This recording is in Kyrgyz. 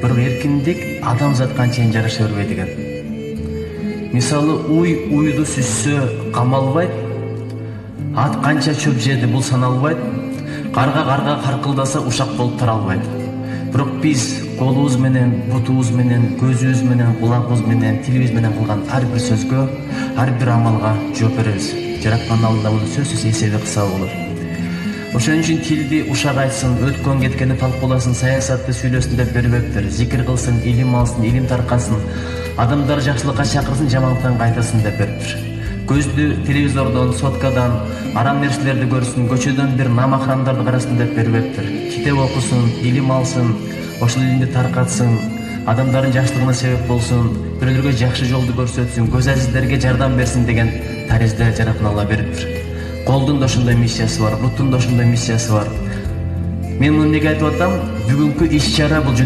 бирок эркиндик адамзат канчейин жараша бербейт экен. Мисалы, уйду сүзсө камалбайт, ат канча чөп жеди бул саналбайт, карга каркылдаса ушак болуп таралбайт. Бирок биз колубуз менен, бутубуз менен, көзүбүз менен, кулагыбыз менен, тилибиз менен кылган ар бир сөзгө, ар бир амалга жооп беребиз. Жараткандын алдында муну сөзсүз эсеби кылса болот. Ошон үчүн тилди ушак айтсын, өткөн кеткени талкууласын, саясатты сүйлөсүн деп бербептир. Зикир кылсын, илим алсын, илим таркасын, адамдар жакшылыкка чакырсын, жамандыктан кайтасын деп бериптир. Көздү телевизордон, соткадан, арам нерселерди көрсүн, көчөдөн бир намахрамдарды карасын деп бербептир. Китеп окусун, илим алсын, ошол илимди таркатсын, адамдардын жакшылыгына себеп болсун, бирөөлөргө жакшы жолду көрсөтсүн, көз ажиздерге жардам берсин деген таризде жараткан Алла бериптир. Колдун да ошондой миссиясы бар, буттун да ошондой миссиясы бар. Мен муну неге айтып атам? Бүгүнкү иш-чара бул